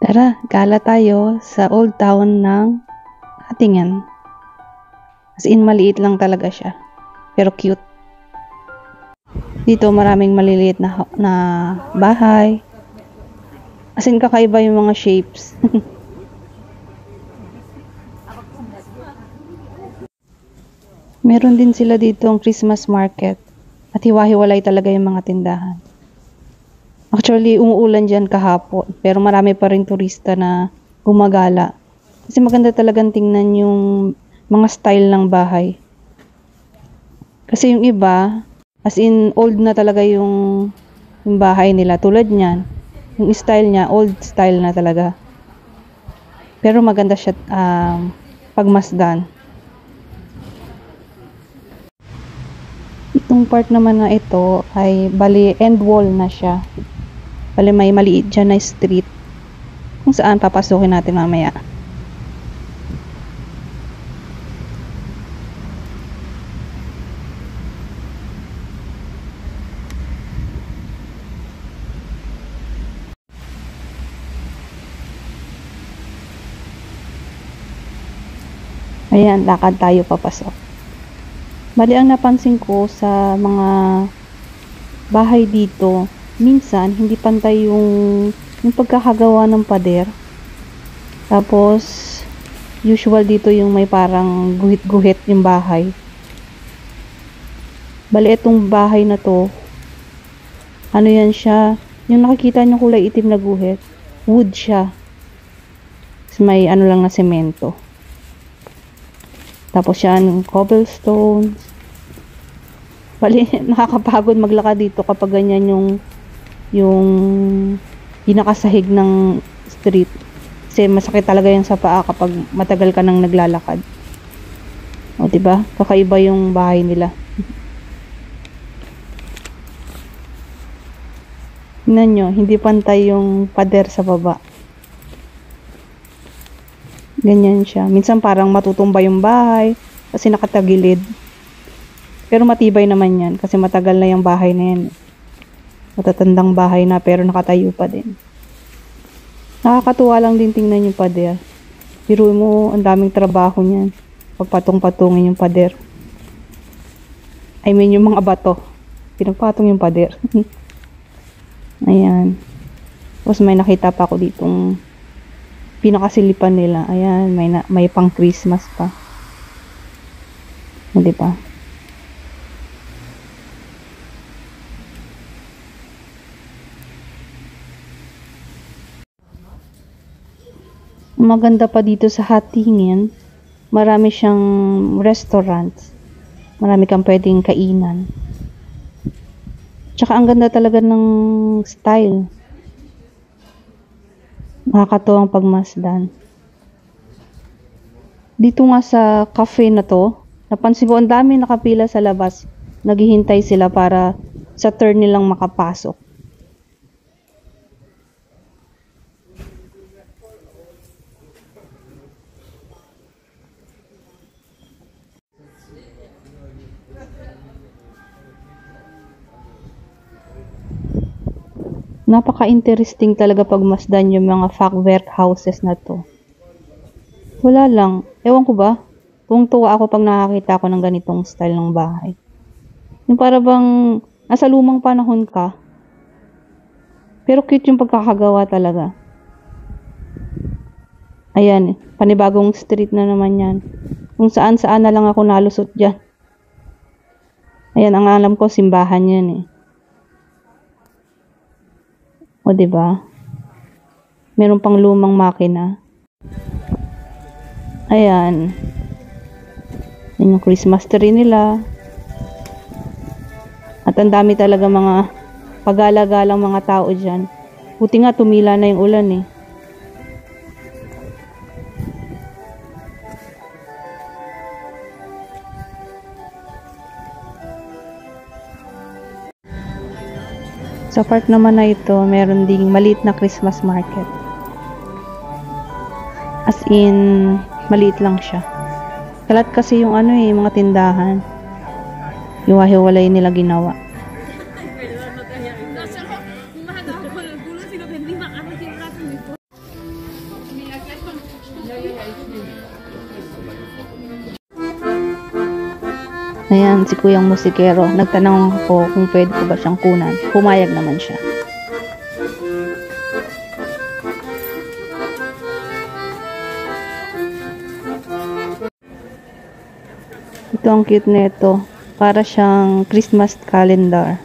Tara, gala tayo sa Old Town ng Hatingan. As in, maliit lang talaga siya. Pero cute. Dito maraming maliliit na bahay. As in, kakaiba yung mga shapes. Meron din sila dito ang Christmas market. At hiwa-hiwalay talaga yung mga tindahan. Actually, umuulan dyan kahapon. Pero marami pa rin turista na gumagala. Kasi maganda talagang tingnan yung mga style ng bahay. Kasi yung iba, as in old na talaga yung bahay nila. Tulad niyan, yung style niya, old style na talaga. Pero maganda siya pagmasdan. Itong part naman na ito ay bali end wall na siya. Bali may maliit dyan na street kung saan papasukin natin mamaya. Ayan, lakad tayo papasok. Bali ang napansin ko sa mga bahay dito, minsan hindi pantay yung pagkakagawa ng pader. Tapos usual dito yung may parang guhit-guhit yung bahay. Bali itong bahay na to, ano yan siya, yung nakikita niyo kulay itim na guhit, wood siya. May ano lang na semento. Tapos yan, cobblestones. Bali, nakakapagod maglakad dito kapag ganyan yung pinakasahig ng street. Kasi masakit talaga yan sa paa kapag matagal ka nang naglalakad. O, diba? Kakaiba yung bahay nila. Tingnan nyo, hindi pantay yung pader sa baba. Ganyan siya. Minsan parang matutumba yung bahay kasi nakatagilid. Pero matibay naman yan kasi matagal na yung bahay na yan. Matatandang bahay na pero nakatayo pa din. Nakakatuwa lang din tingnan yung pader. Biro mo, ang daming trabaho niyan. Pagpatong-patungin yung pader. I mean yung mga bato. Pinagpatong yung pader. Ayan. Tapos may nakita pa ako ditong pinakasilipan nila. Ayan, may pang Christmas pa. Hindi pa. Maganda pa dito sa Hatingin, marami siyang restaurants. Marami kang pwedeng kainan. Tsaka ang ganda talaga ng style. Nakakatuwang pagmasdan. Dito nga sa cafe na to, napansin ko ang dami nakapila sa labas. Naghihintay sila para sa turn nilang makapasok. Napaka-interesting talaga pagmasdan yung mga fachwerk houses na to. Wala lang. Ewan ko ba? Tuwang-tuwa ako pag nakakita ko ng ganitong style ng bahay. Yung para bang nasa lumang panahon ka. Pero cute yung pagkakagawa talaga. Ayan, panibagong street na naman yan. Kung saan-saan na lang ako nalusot dyan. Ayan, ang alam ko, simbahan yan eh. O, diba? Meron pang lumang makina. Ayan. Yan yung Christmas tree nila. At ang dami talaga mga pagala-galang mga tao dyan. Buti nga tumila na yung ulan eh. Sa part naman na ito, meron ding maliit na Christmas market. As in, maliit lang siya. Kalat kasi yung mga tindahan. Hiwa-hiwalay nila ginawa. Ayan, si Kuyang Musikero. Nagtanong ako kung pwede ko ba siyang kunan. Pumayag naman siya. Ito ang cute nito. Para siyang Christmas calendar.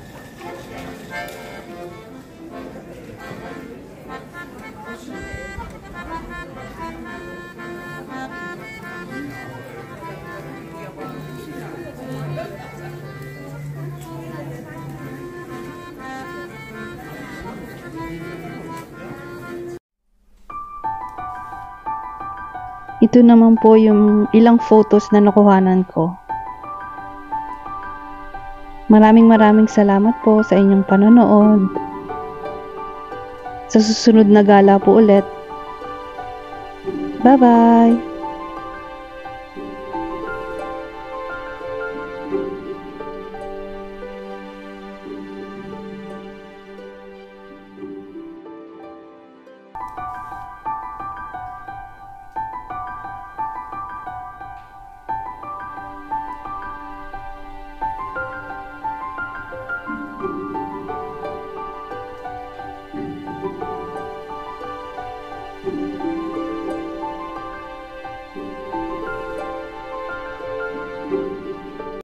Ito naman po yung ilang photos na nakuhanan ko. Maraming salamat po sa inyong panonood. Sa susunod na gala po ulit. Bye-bye!